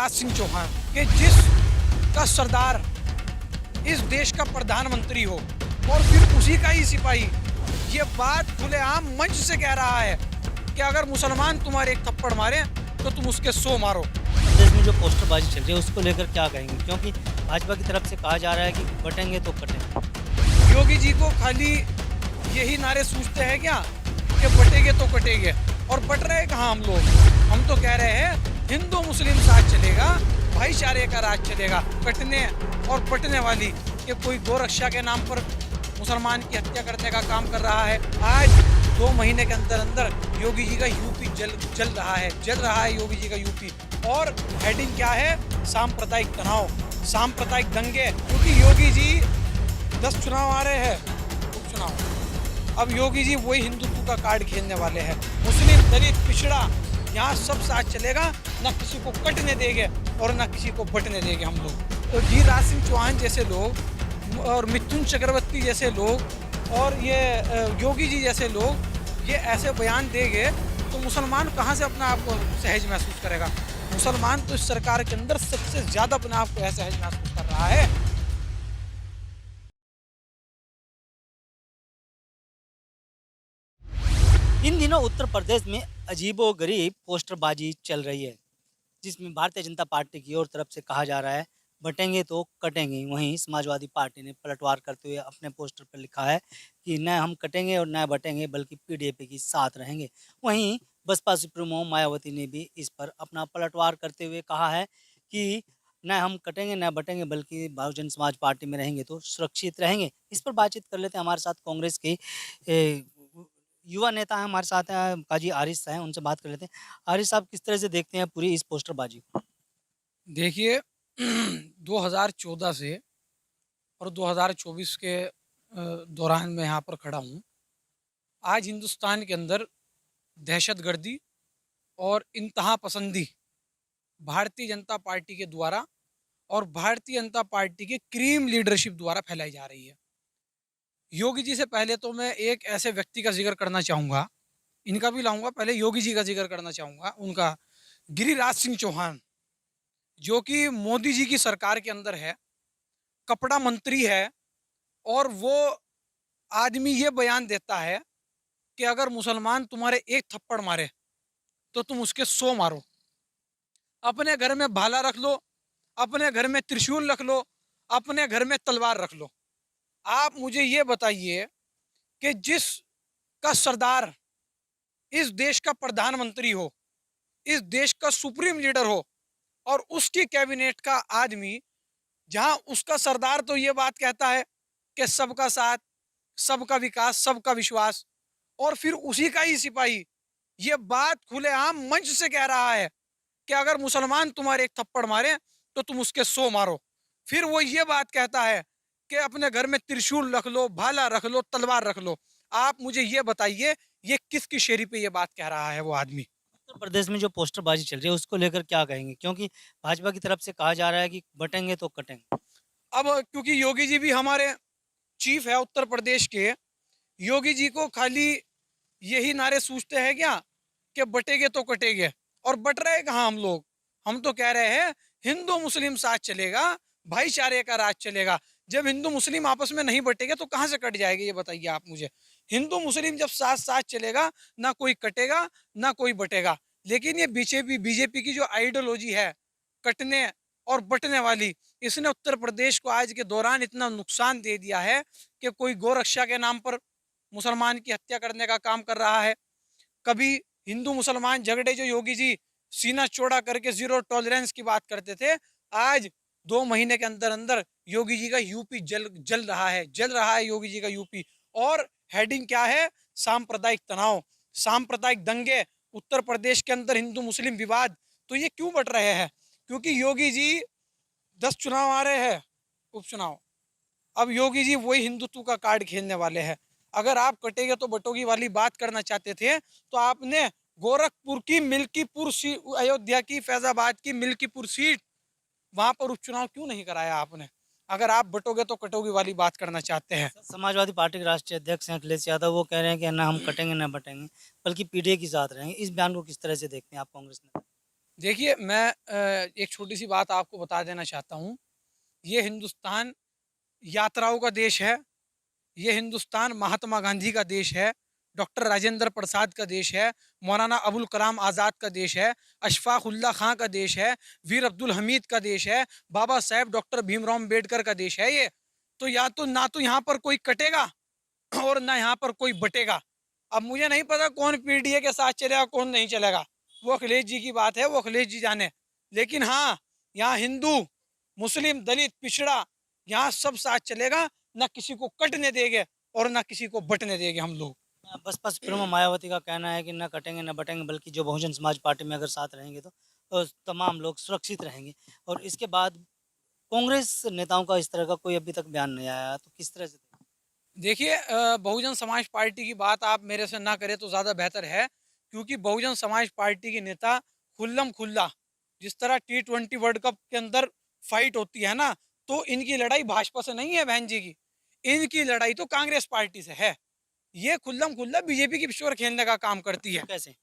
गिरिराज सिंह चौहान कि जिस का सरदार इस देश का प्रधानमंत्री हो और फिर उसी का ही सिपाही ये बात खुलेआम मंच से कह रहा है कि अगर मुसलमान तुम्हारे एक थप्पड़ मारे तो तुम उसके 100 मारो। प्रदेश में जो पोस्टरबाजी चल रही है उसको लेकर क्या कहेंगे? क्योंकि भाजपा की तरफ से कहा जा रहा है कि बटेंगे तो कटेंगे। योगी जी को खाली यही नारे सूझते हैं क्या कि बटेंगे तो कटेंगे, और बट रहे कहाँ हम लोग? हम तो कह रहे हैं हिंदू मुस्लिम साथ चलेगा, भाईचारे का राज चलेगा। कटने और बटने वाली कि कोई गोरक्षा के नाम पर मुसलमान की हत्या करने का काम कर रहा है। आज 2 महीने के अंदर अंदर योगी जी का यूपी जल रहा है योगी जी का यूपी। और हेडिंग क्या है? सांप्रदायिक तनाव, सांप्रदायिक दंगे, क्योंकि योगी जी 10 चुनाव आ रहे हैं, उपचुनाव। अब योगी जी वही हिंदुत्व का कार्ड खेलने वाले हैं। मुस्लिम, दलित, पिछड़ा, यहाँ सब साथ चलेगा, न किसी को कटने देंगे और न किसी को बटने देंगे हम लोग। तो गिरिराज सिंह चौहान जैसे लोग और मिथुन चक्रवर्ती जैसे लोग और ये योगी जी जैसे लोग ये ऐसे बयान देंगे तो मुसलमान कहाँ से अपना आप को सहज महसूस करेगा? मुसलमान तो इस सरकार के अंदर सबसे ज़्यादा अपने आप को असहज महसूस कर रहा है। इन दिनों उत्तर प्रदेश में अजीबोगरीब पोस्टरबाजी चल रही है, जिसमें भारतीय जनता पार्टी की ओर तरफ से कहा जा रहा है बटेंगे तो कटेंगे। वहीं समाजवादी पार्टी ने पलटवार करते हुए अपने पोस्टर पर लिखा है कि न हम कटेंगे और न बटेंगे बल्कि पीडीपी के साथ रहेंगे। वहीं बसपा सुप्रीमो मायावती ने भी इस पर अपना पलटवार करते हुए कहा है कि न हम कटेंगे न बटेंगे बल्कि बहुजन समाज पार्टी में रहेंगे तो सुरक्षित रहेंगे। इस पर बातचीत कर लेते हैं। हमारे साथ कांग्रेस के ए, युवा नेता हैं, हमारे साथ हैं काजी आरिफ हैं, उनसे बात कर लेते हैं। आरिफ साहब, किस तरह से देखते हैं पूरी इस पोस्टरबाजी को? देखिए 2014 से और 2024 के दौरान मैं यहाँ पर खड़ा हूँ। आज हिंदुस्तान के अंदर दहशतगर्दी और इंतहा पसंदी भारतीय जनता पार्टी के द्वारा और भारतीय जनता पार्टी के क्रीम लीडरशिप द्वारा फैलाई जा रही है। योगी जी से पहले तो मैं एक ऐसे व्यक्ति का जिक्र करना चाहूँगा, इनका भी लाऊंगा, पहले योगी जी का जिक्र करना चाहूँगा उनका। गिरिराज सिंह चौहान जो कि मोदी जी की सरकार के अंदर है, कपड़ा मंत्री है, और वो आदमी ये बयान देता है कि अगर मुसलमान तुम्हारे एक थप्पड़ मारे तो तुम उसके 100 मारो। अपने घर में भाला रख लो, अपने घर में त्रिशूल रख लो, अपने घर में तलवार रख लो। आप मुझे ये बताइए कि जिस का सरदार इस देश का प्रधानमंत्री हो, इस देश का सुप्रीम लीडर हो, और उसकी कैबिनेट का आदमी, जहां उसका सरदार तो ये बात कहता है कि सबका साथ, सबका विकास, सबका विश्वास, और फिर उसी का ही सिपाही ये बात खुलेआम मंच से कह रहा है कि अगर मुसलमान तुम्हारे एक थप्पड़ मारे तो तुम उसके 100 मारो। फिर वो ये बात कहता है कि अपने घर में त्रिशूल रख लो, भाला रख लो, तलवार रख लो। आप मुझे ये बताइए, ये किसकी शेरी पे ये बात कह रहा है वो आदमी? उत्तर प्रदेश में जो पोस्टरबाजी चल रही है उसको लेकर क्या कहेंगे? क्योंकि भाजपा की तरफ से कहा जा रहा है कि बटेंगे तो कटेंगे। अब क्योंकि योगी जी भी हमारे चीफ है उत्तर प्रदेश के, योगी जी को खाली यही नारे सूझते हैं क्या कि बटेंगे तो कटेंगे, और बट रहे कहाँ हम लोग? हम तो कह रहे हैं हिंदू मुस्लिम साथ चलेगा, भाईचारे का राज चलेगा। जब हिंदू मुस्लिम आपस में नहीं बटेंगे तो कहाँ से कट जाएगा, ये बताइए आप मुझे। हिंदू मुस्लिम जब साथ साथ चलेगा, ना कोई कटेगा ना कोई बटेगा। लेकिन ये बीजेपी बीजेपी की जो आइडियोलॉजी है, कटने और बटने वाली, इसने उत्तर प्रदेश को आज के दौरान इतना नुकसान दे दिया है कि कोई गोरक्षा के नाम पर मुसलमान की हत्या करने का काम कर रहा है। कभी हिंदू मुसलमान झगड़े जो योगी जी सीना चौड़ा करके जीरो टॉलरेंस की बात करते थे, आज 2 महीने के अंदर अंदर योगी जी का यूपी जल रहा है योगी जी का यूपी। और हेडिंग क्या है? सांप्रदायिक तनाव, सांप्रदायिक दंगे, उत्तर प्रदेश के अंदर हिंदू मुस्लिम विवाद। तो ये क्यों बढ़ रहे हैं? क्योंकि योगी जी 10 चुनाव आ रहे हैं, उपचुनाव। अब योगी जी वही हिंदुत्व का कार्ड खेलने वाले हैं। अगर आप कटेगे तो बटोगी वाली बात करना चाहते थे तो आपने गोरखपुर की मिल्कीपुर सीट, अयोध्या की फैजाबाद की मिल्कीपुर सीट, वहां पर उपचुनाव क्यों नहीं कराया आपने? अगर आप बटोगे तो कटोगी वाली बात करना चाहते हैं। समाजवादी पार्टी के राष्ट्रीय अध्यक्ष हैं अखिलेश यादव, वो कह रहे हैं कि ना हम कटेंगे ना बटेंगे बल्कि पीडीए के साथ रहेंगे। इस बयान को किस तरह से देखते हैं आप कांग्रेस नेता? देखिए मैं एक छोटी-सी बात आपको बता देना चाहता हूँ। ये हिंदुस्तान यात्राओं का देश है। ये हिंदुस्तान महात्मा गांधी का देश है, डॉक्टर राजेंद्र प्रसाद का देश है, मौलाना अबुल कलाम आज़ाद का देश है, अशफाक उल्लाह खां का देश है, वीर अब्दुल हमीद का देश है, बाबा साहेब डॉक्टर भीमराव अम्बेडकर का देश है ये। तो या तो ना तो यहाँ पर कोई कटेगा और ना यहाँ पर कोई बटेगा। अब मुझे नहीं पता कौन पीडीए के साथ चलेगा, कौन नहीं चलेगा। वो अखिलेश जी की बात है, वो अखिलेश जी जाने। लेकिन हाँ, यहाँ हिंदू, मुस्लिम, दलित, पिछड़ा, यहाँ सब साथ चलेगा। ना किसी को कटने देंगे और ना किसी को बटने देंगे हम लोग। बसपा सुप्रीमो मायावती का कहना है कि न कटेंगे न बटेंगे, बल्कि जो बहुजन समाज पार्टी में अगर साथ रहेंगे तो तमाम लोग सुरक्षित रहेंगे। और इसके बाद कांग्रेस नेताओं का इस तरह का कोई अभी तक बयान नहीं आया, तो किस तरह से? देखिए बहुजन समाज पार्टी की बात आप मेरे से ना करें तो ज़्यादा बेहतर है, क्योंकि बहुजन समाज पार्टी के नेता खुल्लम खुल्ला, जिस तरह T20 वर्ल्ड कप के अंदर फाइट होती है ना, तो इनकी लड़ाई भाजपा से नहीं है बहन जी की, इनकी लड़ाई तो कांग्रेस पार्टी से है। ये खुल्लम खुल्ला बीजेपी की पिछोर खेलने का काम करती है। कैसे?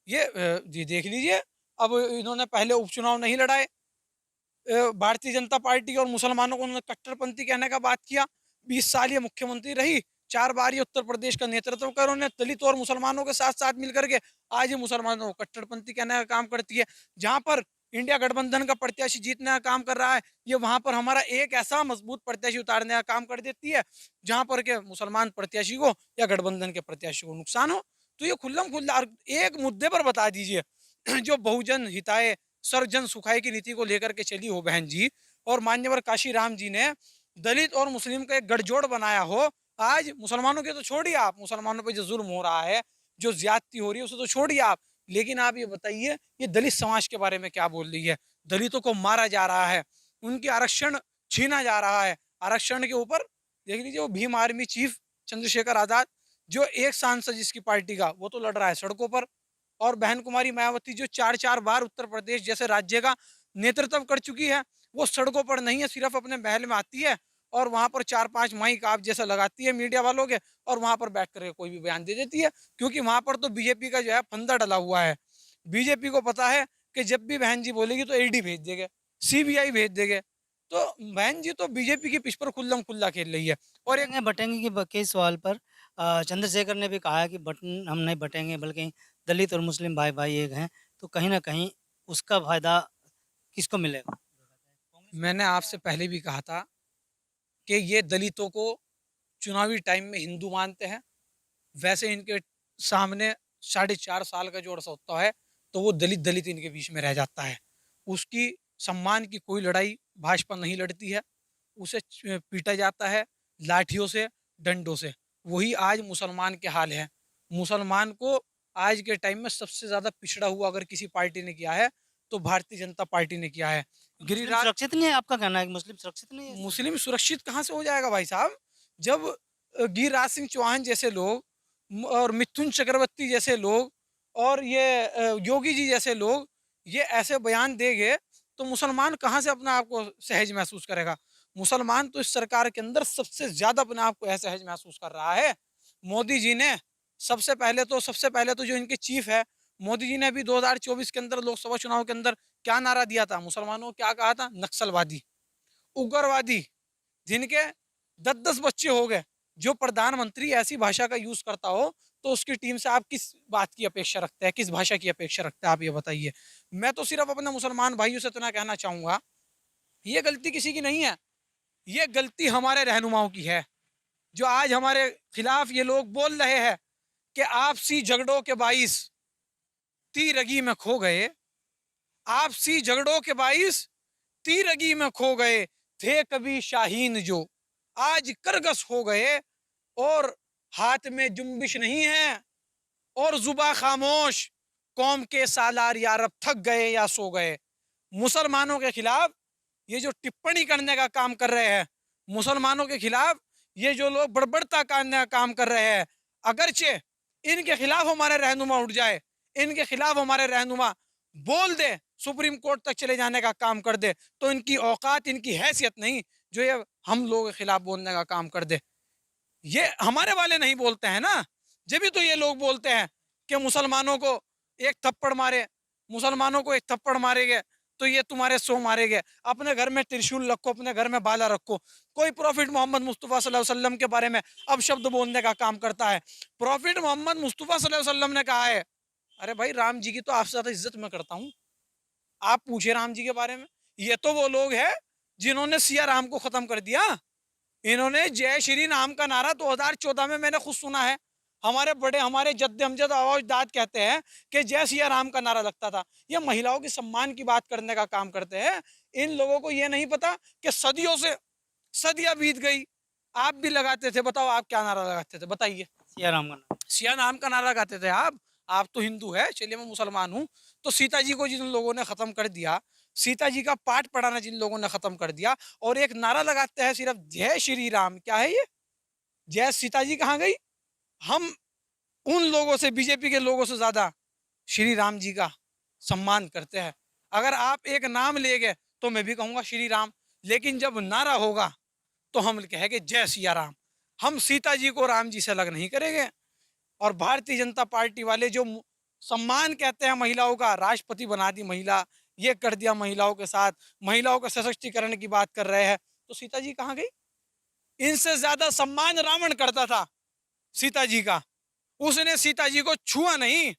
ये जी देख लीजिए, अब इन्होंने पहले उपचुनाव नहीं लड़ाए, भारतीय जनता पार्टी और मुसलमानों को उन्होंने कट्टरपंथी कहने का बात किया। 20 साल ये मुख्यमंत्री रही, 4 बार ये उत्तर प्रदेश का नेतृत्व कर उन्होंने दलित और मुसलमानों के साथ साथ मिलकर के। आज ये मुसलमानों को कट्टरपंथी कहने का काम करती है। जहां पर इंडिया गठबंधन का प्रत्याशी जीतने का काम कर रहा है, ये वहां पर हमारा एक ऐसा मजबूत प्रत्याशी उतारने का काम कर देती है जहां पर के मुसलमान प्रत्याशी को या गठबंधन के प्रत्याशी को नुकसान हो। तो ये खुल्लम खुल्ला एक मुद्दे पर बता दीजिए जो बहुजन हिताय सर्वजन सुखाय की नीति को लेकर के चली हो बहन जी, और मान्यवर काशी राम जी ने दलित और मुस्लिम का एक गठजोड़ बनाया हो। आज मुसलमानों के तो छोड़िए आप, मुसलमानों पे जो जुल्म हो रहा है, जो ज्यादती हो रही है उसे तो छोड़िए आप, लेकिन आप ये बताइए ये दलित समाज के बारे में क्या बोल रही है। दलितों को मारा जा रहा है, उनके आरक्षण छीना जा रहा है। आरक्षण के ऊपर देख लीजिए, वो भीम आर्मी चीफ चंद्रशेखर आजाद, जो एक सांसद जिसकी पार्टी का, वो तो लड़ रहा है सड़कों पर। और बहन कुमारी मायावती जो 4-4 बार उत्तर प्रदेश जैसे राज्य का नेतृत्व कर चुकी है, वो सड़कों पर नहीं है, सिर्फ अपने महल में आती है और वहां पर 4-5 माइक आप जैसा लगाती है मीडिया वालों के, और वहां पर बैठ कर कोई भी बयान दे देती है, क्योंकि वहां पर तो बीजेपी का जो है फंदा डला हुआ है। बीजेपी को पता है कि जब भी बहन जी बोलेगी तो ईडी भेज देंगे, सीबीआई भेज देंगे। तो बहन जी तो बीजेपी के पिछ पर खुल्लम खुल्ला खेल रही है। और एक बटेंगे बटेंगे के सवाल पर चंद्रशेखर ने भी कहा है कि बटन हम नहीं बटेंगे, बल्कि दलित और मुस्लिम भाई भाई एक हैं, तो कहीं ना कहीं उसका फायदा किसको मिलेगा? मैंने आपसे पहले भी कहा था कि ये दलितों को चुनावी टाइम में हिंदू मानते हैं, वैसे इनके सामने 4.5 साल का जो अरसा होता है, तो वो दलित दलित इनके बीच में रह जाता है। उसकी सम्मान की कोई लड़ाई भाजपा नहीं लड़ती है, उसे पीटा जाता है लाठियों से, डंडों से। वही आज मुसलमान के हाल है। मुसलमान को आज के टाइम में सबसे ज़्यादा पिछड़ा हुआ अगर किसी पार्टी ने किया है, तो भारतीय जनता पार्टी ने किया है। मुस्लिम गिरिराज सुरक्षित नहीं है? आपका कहना है कि मुस्लिम सुरक्षित नहीं है? मुस्लिम सुरक्षित कहाँ से हो जाएगा भाई साहब? जब गिरिराज सिंह चौहान जैसे लोग और मिथुन चक्रवर्ती जैसे लोग और ये योगी जी जैसे लोग ये ऐसे बयान देंगे, तो मुसलमान कहाँ से अपना आप को सहज महसूस करेगा? मुसलमान तो इस सरकार के अंदर सबसे ज़्यादा अपने आप को असहज महसूस कर रहा है। मोदी जी ने सबसे पहले तो जो इनके चीफ है, मोदी जी ने अभी 2024 के अंदर लोकसभा चुनाव के अंदर क्या नारा दिया था? मुसलमानों को क्या कहा था? नक्सलवादी, उग्रवादी, जिनके 10-10 बच्चे हो गए। जो प्रधानमंत्री ऐसी भाषा का यूज करता हो, तो उसकी टीम से आप किस बात की अपेक्षा रखते हैं, किस भाषा की अपेक्षा रखते हैं, आप ये बताइए। मैं तो सिर्फ अपने मुसलमान भाइयों से इतना कहना चाहूंगा, ये गलती किसी की नहीं है, ये गलती हमारे रहनुमाओं की है, जो आज हमारे खिलाफ ये लोग बोल रहे हैं कि आपसी झगड़ों के बाईस तीरगी में खो गए, आपसी झगड़ों के बाईस तीरगी में खो गए, थे कभी शाहीन जो आज करगस हो गए, और हाथ में जुम्बिश नहीं है और जुबा खामोश, कौम के सालार यारब थक गए या सो गए। मुसलमानों के खिलाफ ये जो टिप्पणी करने का काम कर रहे हैं, मुसलमानों के खिलाफ ये जो लोग बड़बड़ता करने का काम कर रहे हैं, अगरचे इनके खिलाफ हमारे रहनुमा उठ जाए, इनके खिलाफ हमारे रहनुमा बोल दे, सुप्रीम कोर्ट तक चले जाने का काम कर दे, तो इनकी औकात, इनकी हैसियत नहीं जो ये हम लोगों के खिलाफ बोलने का काम कर दे। ये हमारे वाले नहीं बोलते हैं ना, जब भी तो ये लोग बोलते हैं कि मुसलमानों को एक थप्पड़ मारे, मुसलमानों को एक थप्पड़ मारेंगे तो ये तुम्हारे 100 मारेंगे। अपने घर में त्रिशूल रखो, अपने घर में बाला रखो। कोई प्रॉफिट मोहम्मद मुस्तफ़ा सल्लल्लाहु अलैहि वसल्लम के बारे में अब शब्द बोलने का काम करता है। प्रॉफिट मोहम्मद मुस्तफ़ा सल्लल्लाहु अलैहि वसल्लम ने कहा है, अरे भाई राम जी की तो आपसे ज्यादा इज्जत मैं करता हूँ, आप पूछे राम जी के बारे में। ये तो वो लोग हैं जिन्होंने सिया राम को खत्म कर दिया। इन्होंने जय श्री राम का नारा 2014 में मैंने खुद सुना है। हमारे बड़े, हमारे जद्दे अमजद अजदाद कहते हैं कि जय सिया राम का नारा लगता था। ये महिलाओं के सम्मान की बात करने का काम करते हैं। इन लोगों को ये नहीं पता कि सदियों से सदियां बीत गई, आप भी लगाते थे। बताओ आप क्या नारा लगाते थे, बताइए। सिया राम का नाम। सिया नाम का नारा लगाते थे आप तो हिंदू है, चलिए मैं मुसलमान हूँ। तो सीता जी को जिन लोगों ने खत्म कर दिया, सीता जी का पाठ पढ़ाना जिन लोगों ने खत्म कर दिया, और एक नारा लगाते हैं सिर्फ जय श्री राम। क्या है ये? जय सीता जी कहाँ गई? हम उन लोगों से, बीजेपी के लोगों से ज्यादा श्री राम जी का सम्मान करते हैं। अगर आप एक नाम ले गए तो मैं भी कहूंगा श्री राम, लेकिन जब नारा होगा तो हम कहेंगे जय सिया राम। हम सीता जी को राम जी से अलग नहीं करेंगे। और भारतीय जनता पार्टी वाले जो सम्मान कहते हैं महिलाओं का, राष्ट्रपति बना दी महिला, ये कर दिया महिलाओं के साथ, महिलाओं के सशक्तिकरण की बात कर रहे हैं, तो सीता जी कहाँ गई? इनसे ज्यादा सम्मान रावण करता था सीता जी का। उसने सीता जी को छुआ नहीं,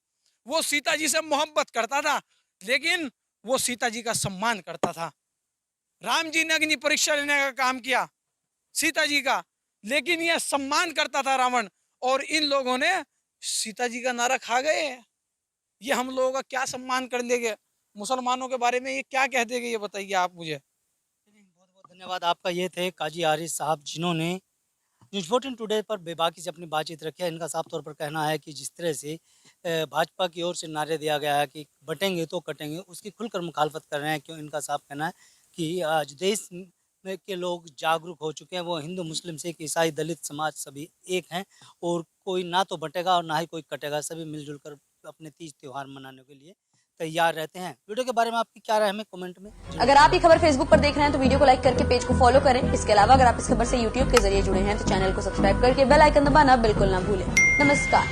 वो सीता जी से मोहब्बत करता था, लेकिन वो सीता जी का सम्मान करता था। राम जी ने अग्नि परीक्षा लेने का काम किया सीता जी का, लेकिन यह सम्मान करता था रावण। और इन लोगों ने सीता जी का नारा खा गए। ये हम लोगों का क्या सम्मान कर लेंगे? मुसलमानों के बारे में ये क्या कह देंगे, ये बताइए आप मुझे। बहुत बहुत धन्यवाद आपका। ये थे काजी आरिफ साहब, जिन्होंने न्यूज़ 14 टुडे पर बेबाकी से अपनी बातचीत रखी है। इनका साफ तौर पर कहना है कि जिस तरह से भाजपा की ओर से नारे दिया गया है कि बटेंगे तो कटेंगे, उसकी खुलकर मुखालफत कर रहे हैं। क्यों? इनका साफ कहना है कि आज देश में के लोग जागरूक हो चुके हैं। वो हिंदू, मुस्लिम, सिख, ईसाई, दलित समाज सभी एक हैं, और कोई ना तो बटेगा और ना ही कोई कटेगा। सभी मिलजुल कर अपने तीज त्यौहार मनाने के लिए तैयार रहते हैं। वीडियो के बारे में आपकी क्या राय है, हमें कमेंट में। अगर आप ये खबर फेसबुक पर देख रहे हैं तो वीडियो को लाइक करके पेज को फॉलो करें। इसके अलावा अगर आप इस खबर से यूट्यूब के जरिए जुड़े हैं तो चैनल को सब्सक्राइब करके बेल आइकन दबाना बिल्कुल ना भूलें। नमस्कार।